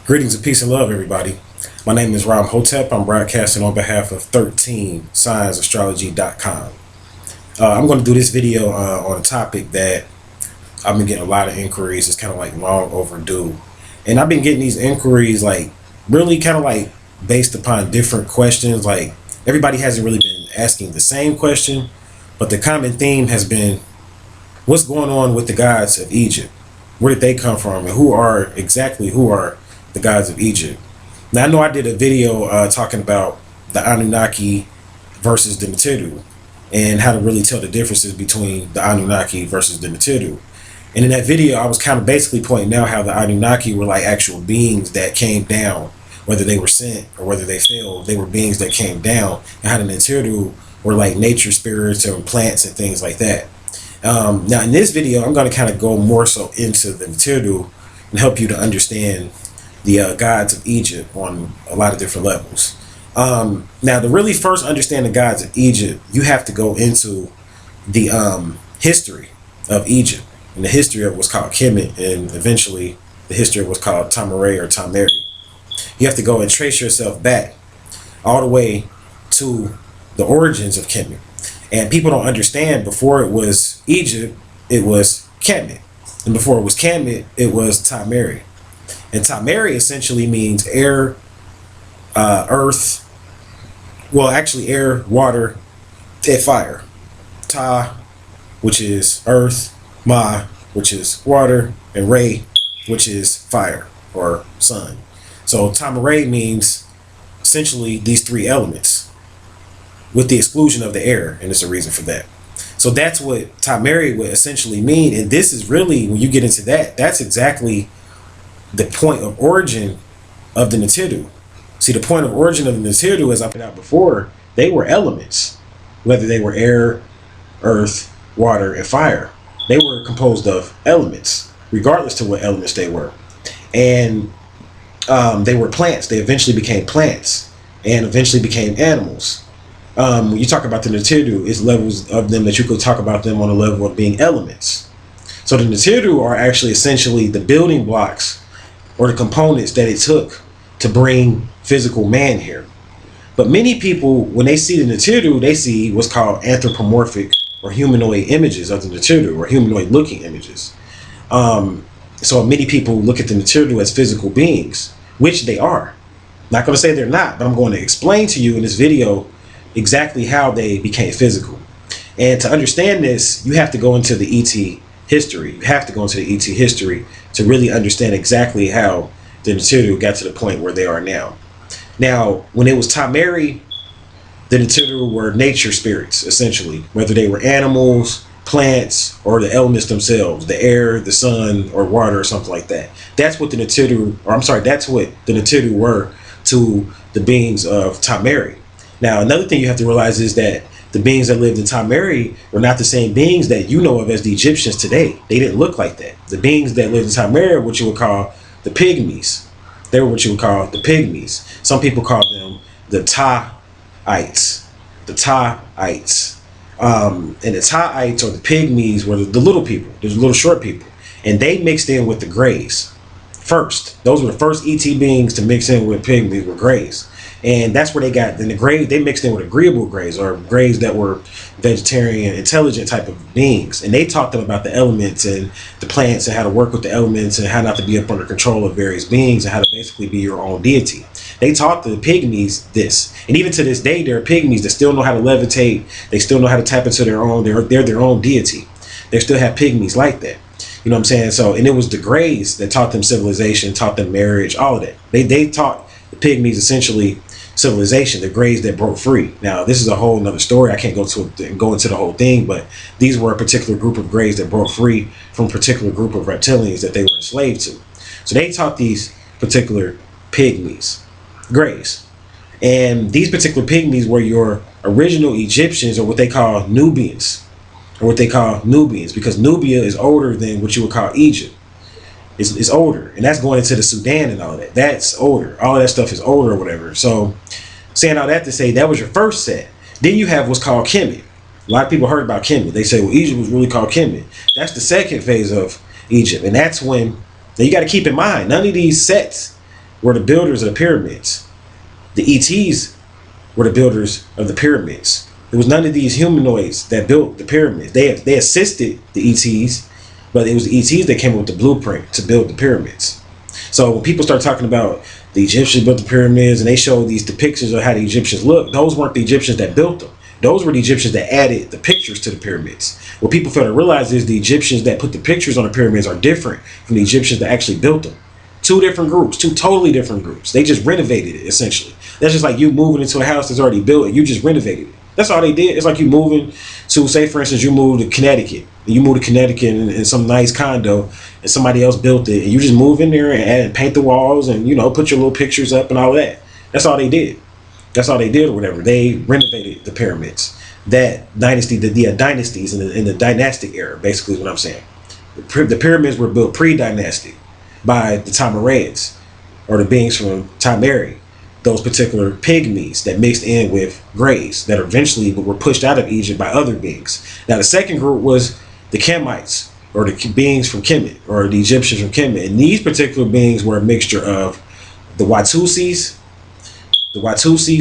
Greetings of peace and love, everybody. My name is Ram Hotep. I'm broadcasting on behalf of 13signastrology.com. I'm going to do this video on a topic that I've been getting a lot of inquiries. It's kind of like long overdue. And I've been getting these inquiries like really kind of like based upon different questions. Like everybody hasn't really been asking the same question, but the common theme has been what's going on with the gods of Egypt? Where did they come from? And who are the gods of Egypt? Now I know I did a video talking about the Anunnaki versus the Neteru and how to really tell the differences between the Anunnaki versus the Neteru. And in that video, I was kind of basically pointing out how the Anunnaki were like actual beings that came down, whether they were sent or whether they fell, they were beings that came down, and how the Neteru were like nature spirits or plants and things like that. Now in this video, I'm going to kind of go more so into the Neteru and help you to understand the gods of Egypt on a lot of different levels. Now to really first understand the gods of Egypt, you have to go into the history of Egypt and the history of what's called Kemet, and eventually the history of what's called Tamare or Tameri. You have to go and trace yourself back all the way to the origins of Kemet. And people don't understand, before it was Egypt, it was Kemet. And before it was Kemet, it was Tamari. And Tamari essentially means air, earth, well, actually air, water, and fire. Ta, which is earth, Ma, which is water, and Re, which is fire or sun. So Tamare means essentially these three elements, with the exclusion of the air, and there's a reason for that. So that's what Tamari would essentially mean. And this is really, when you get into that, that's exactly the point of origin of the Neteru. See, the point of origin of the Neteru, as I put out before, they were elements, whether they were air, earth, water, and fire. They were composed of elements, regardless to what elements they were. And they were plants. They eventually became plants and eventually became animals. When you talk about the Neteru, it's levels of them that you could talk about them on a level of being elements. So the Neteru are actually essentially the building blocks or the components that it took to bring physical man here. But many people, when they see the Neteru, they see what's called anthropomorphic or humanoid images of the Neteru, or humanoid looking images. So many people look at the Neteru as physical beings, which they are. Not going to say they're not, but I'm going to explain to you in this video exactly how they became physical. And to understand this, you have to go into the ET history. You have to go into the ET history to really understand exactly how the Neteru got to the point where they are now. Now, when it was Tamari, the Neteru were nature spirits, essentially, whether they were animals, plants, or the elements themselves, the air, the sun, or water, or something like that. That's what the Neteru, or I'm sorry, that's what the Neteru were to the beings of Tamari. Now, another thing you have to realize is that the beings that lived in Tamari were not the same beings that you know of as the Egyptians today. They didn't look like that. The beings that lived in Tamari are what you would call the pygmies. They were what you would call the pygmies. Some people call them the Ta'ites. The Ta'ites. And the Ta'ites or the pygmies were the little people. There's little short people. And they mixed in with the grays first. Those were the first ET beings to mix in with pygmies, were grays. And that's where they got, in the grays, they mixed in with agreeable grays, or grays that were vegetarian, intelligent type of beings. And they taught them about the elements and the plants and how to work with the elements and how not to be up under control of various beings and how to basically be your own deity. They taught the pygmies this. And even to this day, there are pygmies that still know how to levitate. They still know how to tap into their own, they're their own deity. They still have pygmies like that. You know what I'm saying? So, and it was the grays that taught them civilization, taught them marriage, all of that. They taught the pygmies essentially civilization, the grays that broke free. Now, this is a whole nother story. I can't go into the whole thing, but these were a particular group of grays that broke free from a particular group of reptilians that they were enslaved to. So they taught these particular pygmies, grays. And these particular pygmies were your original Egyptians, or what they call Nubians, because Nubia is older than what you would call Egypt. It's older, and that's going into the Sudan and all that. That's older. All of that stuff is older or whatever. So saying all that to say, that was your first set. Then you have what's called Kemet. A lot of people heard about Kemet. They say, well, Egypt was really called Kemet. That's the second phase of Egypt. And that's when, now you got to keep in mind, none of these sets were the builders of the pyramids. The ETs were the builders of the pyramids. It was none of these humanoids that built the pyramids. They assisted the ETs, but it was the ETs that came up with the blueprint to build the pyramids. So when people start talking about the Egyptians built the pyramids and they show these depictions of how the Egyptians look, those weren't the Egyptians that built them. Those were the Egyptians that added the pictures to the pyramids. What people fail to realize is the Egyptians that put the pictures on the pyramids are different from the Egyptians that actually built them. Two different groups, two totally different groups. They just renovated it, essentially. That's just like you moving into a house that's already built and you just renovated it. That's all they did. It's like you moving to, say, for instance, you moved to Connecticut. And you moved to Connecticut in some nice condo and somebody else built it. And you just move in there and paint the walls and, you know, put your little pictures up and all that. That's all they did. That's all they did or whatever. They renovated the pyramids. That dynasty, the dynasties in the dynastic era, basically is what I'm saying. The pyramids were built pre-dynastic by the Timarans, or the beings from Timeri, those particular pygmies that mixed in with grays that eventually were pushed out of Egypt by other beings. Now the second group was the Kemites, or the beings from Kemet, or the Egyptians from Kemet. And these particular beings were a mixture of the Watusis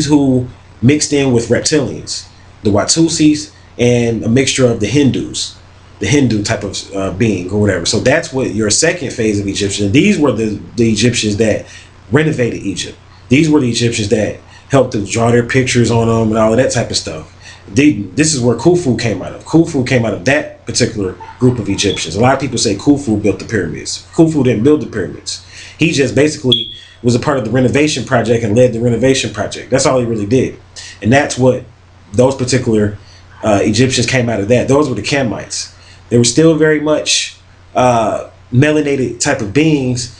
who mixed in with reptilians, the Watusis, and a mixture of the Hindus, the Hindu type of being or whatever. So that's what your second phase of Egyptians. These were the Egyptians that renovated Egypt. These were the Egyptians that helped to draw their pictures on them and all of that type of stuff. This is where Khufu came out of. Khufu came out of that particular group of Egyptians. A lot of people say Khufu built the pyramids. Khufu didn't build the pyramids. He just basically was a part of the renovation project and led the renovation project. That's all he really did. And that's what those particular Egyptians came out of that. Those were the Kemites. They were still very much melanated type of beings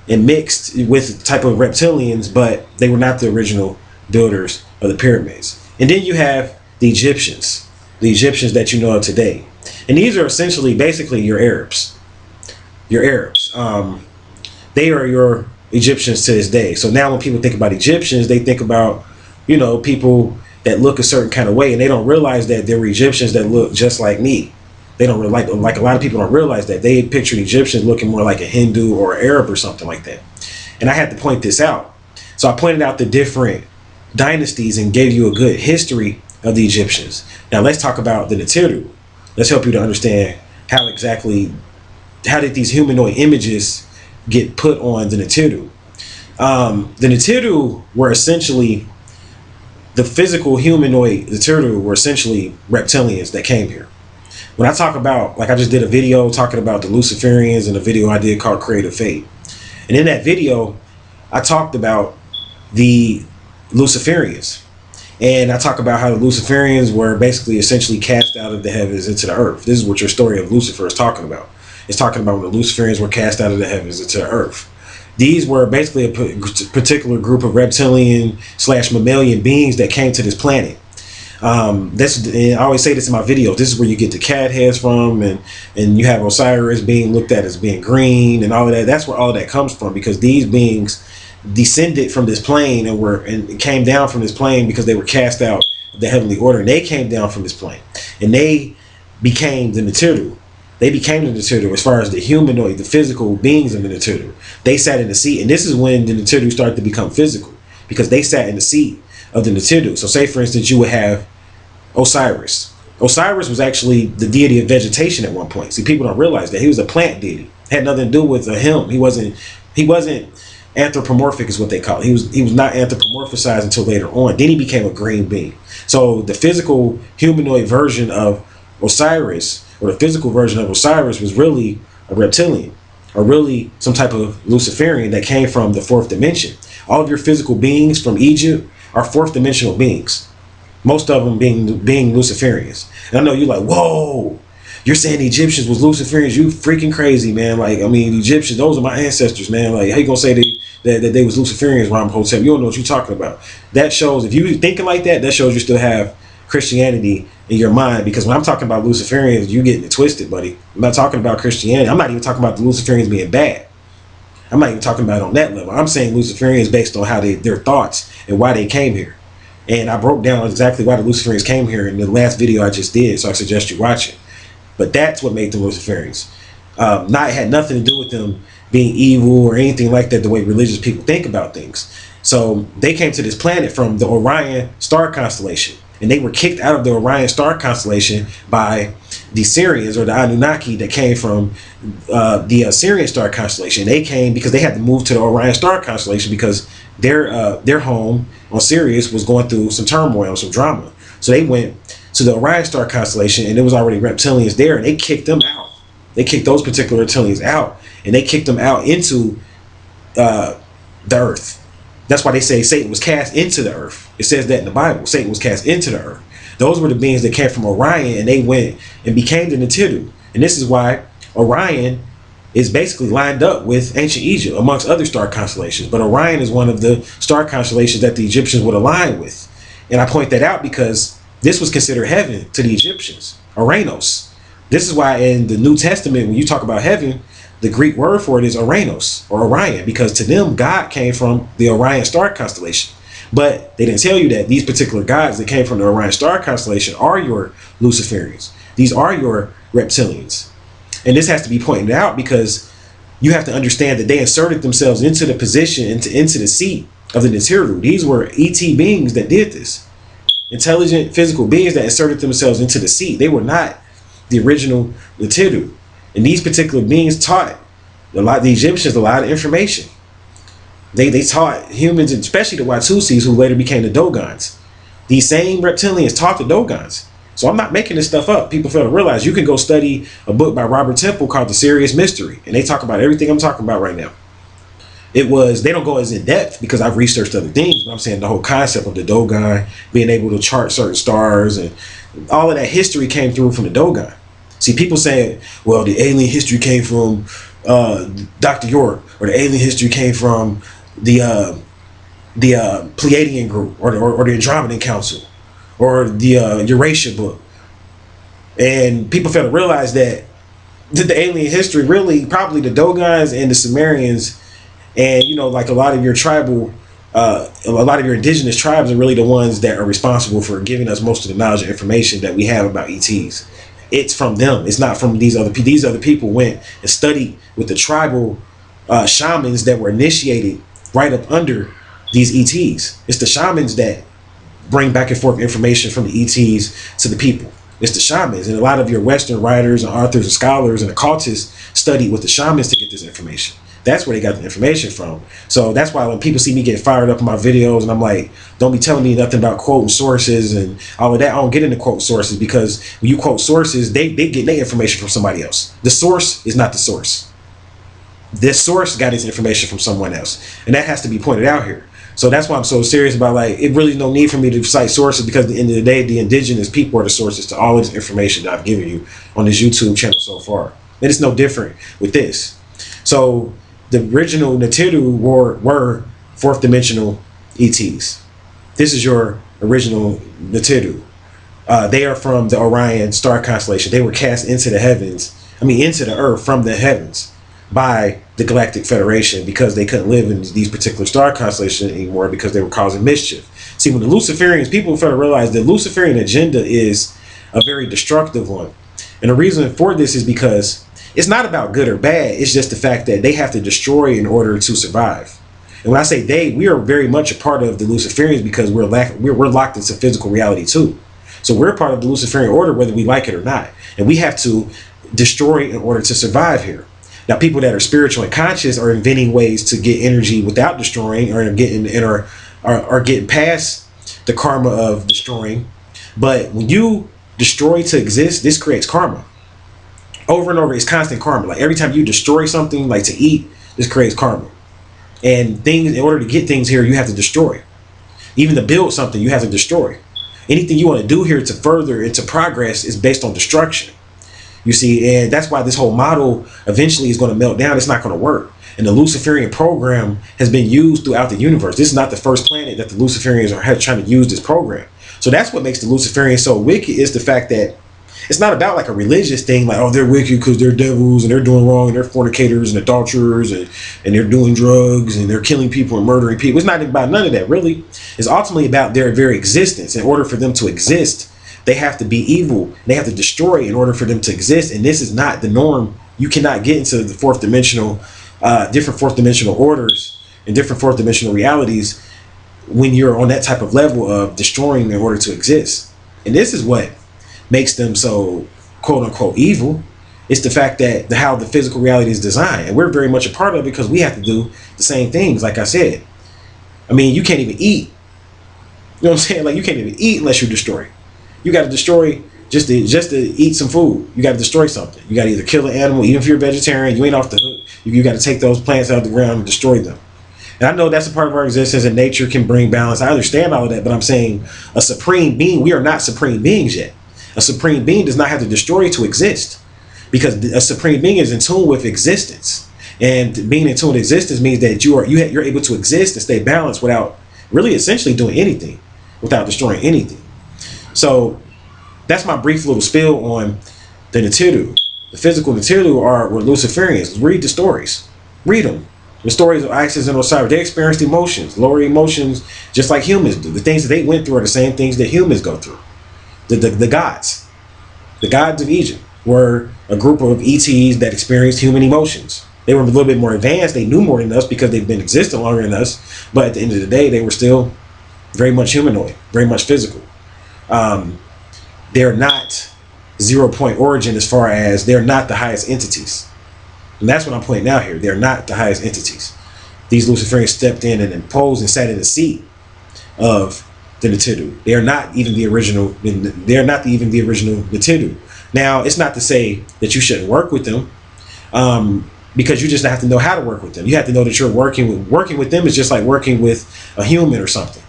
and mixed with type of reptilians, but they were not the original builders of the pyramids. And then you have the Egyptians that you know of today. And these are essentially basically your Arabs. Your Arabs. They are your Egyptians to this day. So now when people think about Egyptians, they think about, you know, people that look a certain kind of way, and they don't realize that there were Egyptians that look just like me. They don't really like a lot of people don't realize that. They pictured Egyptians looking more like a Hindu or Arab or something like that. And I had to point this out. So I pointed out the different dynasties and gave you a good history of the Egyptians. Now let's talk about the Neteru. Let's help you to understand how did these humanoid images get put on the Neteru. The Neteru were essentially the physical humanoid. The Neteru were essentially reptilians that came here. When I talk about, like I just did a video talking about the Luciferians and a video I did called Creative Fate. And in that video, I talked about the Luciferians. And I talk about how the Luciferians were basically essentially cast out of the heavens into the earth. This is what your story of Lucifer is talking about. It's talking about when the Luciferians were cast out of the heavens into the earth. These were basically a particular group of reptilian / mammalian beings that came to this planet. I always say this in my videos. This is where you get the cat heads from, and you have Osiris being looked at as being green and all of that. That's where all of that comes from, because these beings descended from this plane and came down from this plane because they were cast out of the heavenly order, and they came down from this plane and they became the Neteru. They became the Neteru as far as the humanoid, the physical beings of the Neteru. They sat in the seat, and this is when the Neteru started to become physical, because they sat in the seat of the Neteru. So say, for instance, you would have Osiris. Osiris was actually the deity of vegetation at one point. See, people don't realize that he was a plant deity. It had nothing to do with him. He wasn't anthropomorphic is what they call it. He was not anthropomorphized until later on. Then he became a green being. So the physical humanoid version of Osiris, or the physical version of Osiris, was really a reptilian, or really some type of Luciferian that came from the fourth dimension. All of your physical beings from Egypt are fourth dimensional beings. Most of them being Luciferians. And I know you're like, whoa, you're saying the Egyptians was Luciferians? You freaking crazy, man. Like, I mean, the Egyptians, those are my ancestors, man. Like, how you gonna say that they was Luciferians, Ramhotep? You don't know what you're talking about. That shows, if you thinking like that, that shows you still have Christianity in your mind, because when I'm talking about Luciferians, you getting it twisted, buddy. I'm not talking about Christianity. I'm not even talking about the Luciferians being bad. I'm not even talking about it on that level. I'm saying Luciferians based on how their thoughts and why they came here. And I broke down exactly why the Luciferians came here in the last video I just did, so I suggest you watch it. But that's what made them Luciferians. It had nothing to do with them being evil or anything like that, the way religious people think about things. So they came to this planet from the Orion star constellation, and they were kicked out of the Orion star constellation by the Syrians or the Anunnaki that came from the Syrian star constellation. They came because they had to move to the Orion star constellation because their home on Sirius was going through some turmoil, some drama. So they went to the Orion star constellation, and there was already reptilians there, and they kicked them out. They kicked those particular reptilians out, and they kicked them out into the earth. That's why they say Satan was cast into the earth. It says that in the Bible. Satan was cast into the earth. Those were the beings that came from Orion, and they went and became the Neteru. And this is why Orion is basically lined up with ancient Egypt, amongst other star constellations. But Orion is one of the star constellations that the Egyptians would align with. And I point that out because this was considered heaven to the Egyptians, Oranos. This is why in the New Testament, when you talk about heaven, the Greek word for it is Oranos or Orion, because to them, God came from the Orion star constellation. But they didn't tell you that these particular gods that came from the Orion star constellation are your Luciferians. These are your reptilians. And this has to be pointed out because you have to understand that they inserted themselves into the position, into the seat of the Neteru. These were ET beings that did this. Intelligent physical beings that inserted themselves into the seat. They were not the original Neteru. And these particular beings taught the Egyptians a lot of information. They taught humans, especially the Watusis, who later became the Dogons. These same reptilians taught the Dogons. So I'm not making this stuff up. People fail to realize you can go study a book by Robert Temple called The Serious Mystery, and they talk about everything I'm talking about right now. They don't go as in depth because I've researched other things, but I'm saying the whole concept of the Dogon, being able to chart certain stars, and all of that history came through from the Dogon. See, people say, well, the alien history came from Dr. York, or the alien history came from the Pleiadian group, or the Andromedan Council, or the Eurasia book. And people fail to realize that the alien history, really, probably the Dogons and the Sumerians, and like a lot of your tribal, a lot of your indigenous tribes are really the ones that are responsible for giving us most of the knowledge and information that we have about ETs. It's from them. It's not from these other people. These other people went and studied with the tribal shamans that were initiated right up under these ETs. It's the shamans that bring back and forth information from the ETs to the people. It's the shamans. And a lot of your Western writers and authors and scholars and occultists studied with the shamans to get this information. That's where they got the information from. So that's why when people see me get fired up in my videos and I'm like, don't be telling me nothing about quoting sources and all of that. I don't get into quote sources, because when you quote sources, they get their information from somebody else. The source is not the source. This source got its information from someone else. And that has to be pointed out here. So that's why I'm so serious about, like, it really no need for me to cite sources, because at the end of the day, the indigenous people are the sources to all of this information that I've given you on this YouTube channel so far. And it's no different with this. So the original Neteru were fourth dimensional ETs. This is your original Neteru. They are from the Orion star constellation. They were cast into the heavens, into the earth from the heavens by the Galactic Federation, because they couldn't live in these particular star constellations anymore because they were causing mischief. See, when the Luciferians, people fail to realize the Luciferian agenda is a very destructive one. And the reason for this is because it's not about good or bad. It's just the fact that they have to destroy in order to survive. And when I say they, we are very much a part of the Luciferians, because we're locked into physical reality too. So we're part of the Luciferian order, whether we like it or not. And we have to destroy in order to survive here. Now, people that are spiritual and conscious are inventing ways to get energy without destroying, or are getting past the karma of destroying. But when you destroy to exist, this creates karma. Over and over, it's constant karma. Like every time you destroy something, like to eat, this creates karma. And things, in order to get things here, you have to destroy. Even to build something, you have to destroy. Anything you want to do here to further into progress is based on destruction. You see, and that's why this whole model eventually is going to melt down. It's not going to work. And the Luciferian program has been used throughout the universe. This is not the first planet that the Luciferians are trying to use this program. So that's what makes the Luciferians so wicked, is the fact that it's not about like a religious thing, like, oh, they're wicked because they're devils and they're doing wrong and they're fornicators and adulterers and they're doing drugs and they're killing people and murdering people. It's not about none of that, really. It's ultimately about their very existence. In order for them to exist, they have to be evil. They have to destroy in order for them to exist. And this is not the norm. You cannot get into the fourth dimensional different fourth dimensional orders and different fourth dimensional realities when you're on that type of level of destroying in order to exist. And this is what makes them so quote unquote evil. It's the fact that how the physical reality is designed, and we're very much a part of it because we have to do the same things. Like I said, I mean, you can't even eat. You know what I'm saying? Like, you can't even eat unless you destroy. You got to destroy just to eat some food. You got to destroy something. You got to either kill an animal, even if you're a vegetarian, you ain't off the hook. You got to take those plants out of the ground and destroy them. And I know that's a part of our existence, and nature can bring balance. I understand all of that, but I'm saying a supreme being, we are not supreme beings yet. A supreme being does not have to destroy to exist, because a supreme being is in tune with existence. And being in tune with existence means that you're able to exist and stay balanced without really essentially doing anything, without destroying anything. So that's my brief little spill on the Neteru. The physical Neteru were Luciferians. Read the stories. Read them. The stories of Isis and Osiris, they experienced emotions, lower emotions, just like humans do. The things that they went through are the same things that humans go through. The gods of Egypt were a group of ETs that experienced human emotions. They were a little bit more advanced. They knew more than us because they've been existing longer than us. But at the end of the day, they were still very much humanoid, very much physical. They're not 0 point origin as far as they're not the highest entities. And that's what I'm pointing out here. They're not the highest entities. These Luciferians stepped in and imposed and sat in the seat of the Neteru. They are not even the original. They're not even the original Neteru. Now, it's not to say that you shouldn't work with them, because you just have to know how to work with them. You have to know that you're working with them is just like working with a human or something.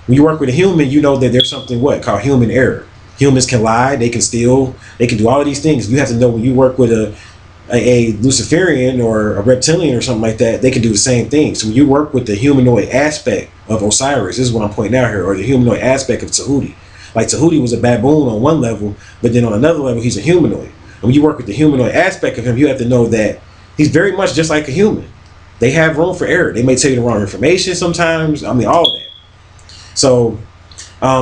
When you work with a human, you know that there's something called human error. Humans can lie, they can steal, they can do all of these things. You have to know when you work with a Luciferian or a reptilian or something like that, they can do the same thing. So when you work with the humanoid aspect of Osiris, this is what I'm pointing out here, or the humanoid aspect of Tahuti. Like, Tahuti was a baboon on one level, but then on another level, he's a humanoid. And when you work with the humanoid aspect of him, you have to know that he's very much just like a human. They have room for error. They may tell you the wrong information sometimes. I mean, all of that. So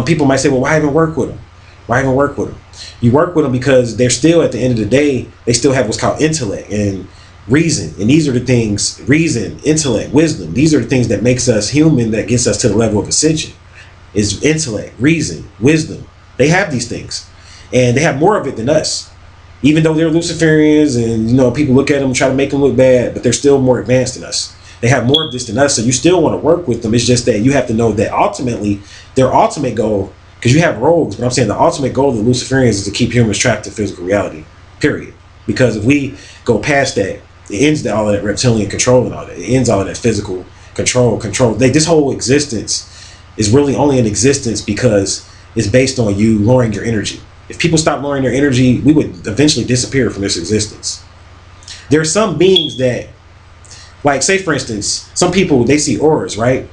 people might say, well, why even work with them? Why even work with them? You work with them because they're still, at the end of the day, they still have what's called intellect and reason. And these are the things, reason, intellect, wisdom. These are the things that makes us human, that gets us to the level of ascension. Is intellect, reason, wisdom. They have these things, and they have more of it than us. Even though they're Luciferians, and people look at them and try to make them look bad, but they're still more advanced than us. They have more of this than us, so you still want to work with them. It's just that you have to know that ultimately their ultimate goal, because you have rogues, but I'm saying the ultimate goal of the Luciferians is to keep humans trapped in physical reality, period. Because if we go past that, it ends all of that reptilian control and all that. It ends all of that physical control. This whole existence is really only in existence because it's based on you lowering your energy. If people stop lowering their energy, we would eventually disappear from this existence. There are some beings that, like, say for instance, some people, they see auras, right?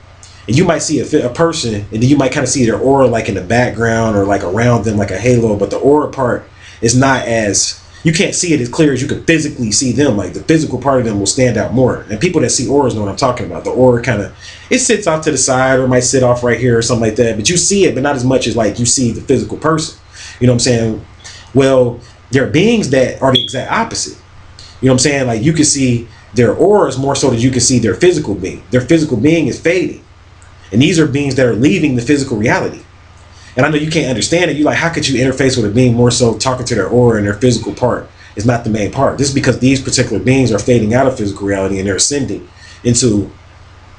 And you might see a person, and then you might kind of see their aura like in the background or like around them, like a halo, but the aura part is not as, you can't see it as clear as you can physically see them. Like, the physical part of them will stand out more. And people that see auras know what I'm talking about. The aura kind of, it sits off to the side, or it might sit off right here or something like that. But you see it, but not as much as like you see the physical person. You know what I'm saying? Well, there are beings that are the exact opposite. You know what I'm saying? Like, you can see their auras more so than you can see their physical being. Their physical being is fading. And these are beings that are leaving the physical reality. And I know you can't understand it. You're like, how could you interface with a being more so talking to their aura, and their physical part is not the main part? This is because these particular beings are fading out of physical reality, and they're ascending into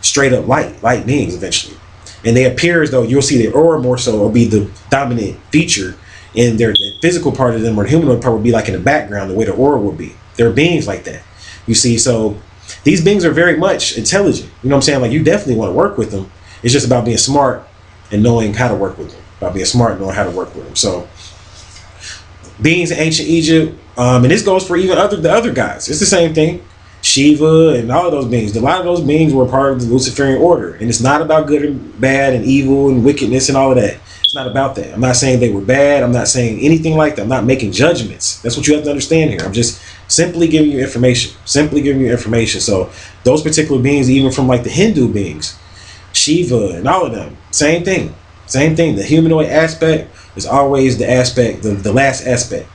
straight up light beings eventually. And they appear as though you'll see their aura more so will be the dominant feature, and the physical part of them, or the humanoid part, will be like in the background, the way the aura will be. There are beings like that, you see. So these beings are very much intelligent. You know what I'm saying? Like, you definitely want to work with them. It's just about being smart and knowing how to work with them. About being smart and knowing how to work with them. So beings in ancient Egypt, and this goes for even the other gods. It's the same thing. Shiva and all of those beings. A lot of those beings were part of the Luciferian order. And it's not about good and bad and evil and wickedness and all of that. It's not about that. I'm not saying they were bad. I'm not saying anything like that. I'm not making judgments. That's what you have to understand here. I'm just simply giving you information. Simply giving you information. So those particular beings, even from like the Hindu beings, Shiva and all of them, same thing. Same thing. The humanoid aspect is always the last aspect.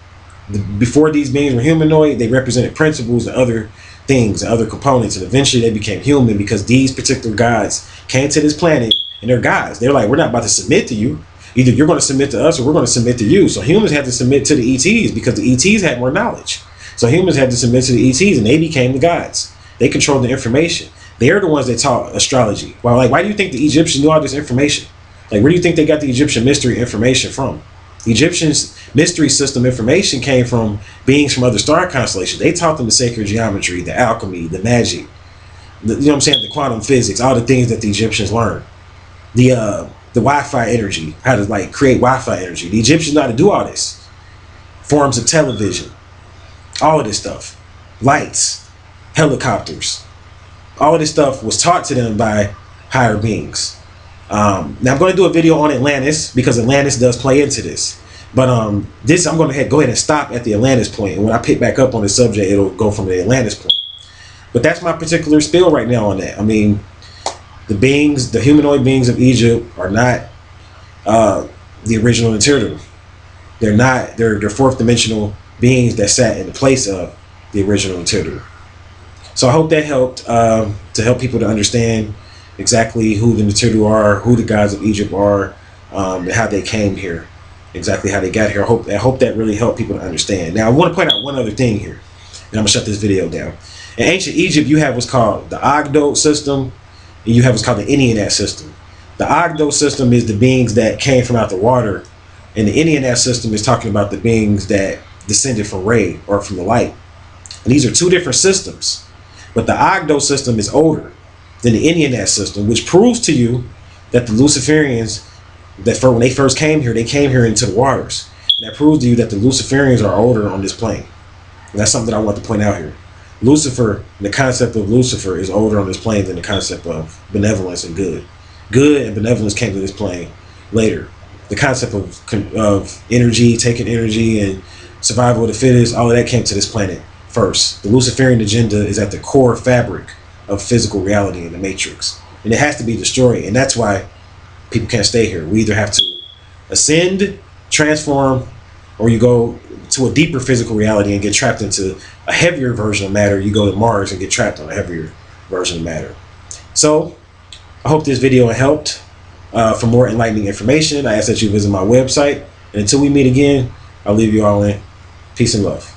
Before these beings were humanoid, they represented principles and other things and other components, and eventually they became human because these particular gods came to this planet, and they're gods. They're like, we're not about to submit to you. Either you're going to submit to us or we're going to submit to you. So humans had to submit to the ETs because the ETs had more knowledge. So humans had to submit to the ETs, and they became the gods. They controlled the information. They're the ones that taught astrology. Well, like, why do you think the Egyptians knew all this information? Like, where do you think they got the Egyptian mystery information from? The Egyptians' mystery system information came from beings from other star constellations. They taught them the sacred geometry, the alchemy, the magic, you know what I'm saying, the quantum physics, all the things that the Egyptians learned. The Wi-Fi energy, how to like create Wi-Fi energy. The Egyptians know how to do all this. Forms of television, all of this stuff. Lights, helicopters. All of this stuff was taught to them by higher beings. Now I'm going to do a video on Atlantis because Atlantis does play into this. But this, I'm going to go ahead and stop at the Atlantis point. And when I pick back up on the subject, it'll go from the Atlantis point. But that's my particular spiel right now on that. I mean, the beings, the humanoid beings of Egypt are not the original Neteru. They're not, they're fourth dimensional beings that sat in the place of the original Neteru. So I hope that helped to help people to understand exactly who the Neteru are, who the gods of Egypt are, and how they came here, exactly how they got here. I hope that really helped people to understand. Now I want to point out one other thing here, and I'm gonna shut this video down. In ancient Egypt, you have what's called the Ogdo system, and you have what's called the Enneadat system. The Ogdo system is the beings that came from out the water, and the Enneadat system is talking about the beings that descended from Re, or from the light. And these are two different systems, but the Ogdo system is older than the Enneadat system, which proves to you that the Luciferians, that when they first came here, they came here into the waters. And that proves to you that the Luciferians are older on this plane. And that's something that I want to point out here. Lucifer, the concept of Lucifer is older on this plane than the concept of benevolence and good. Good and benevolence came to this plane later. The concept of energy, taking energy, and survival of the fittest, all of that came to this planet first. The Luciferian agenda is at the core fabric of physical reality in the matrix, and it has to be destroyed. And that's why people can't stay here. We either have to ascend, transform, or you go to a deeper physical reality and get trapped into a heavier version of matter. You go to Mars and get trapped on a heavier version of matter. So I hope this video helped. For more enlightening information, I ask that you visit my website, and until we meet again, I'll leave you all in peace and love.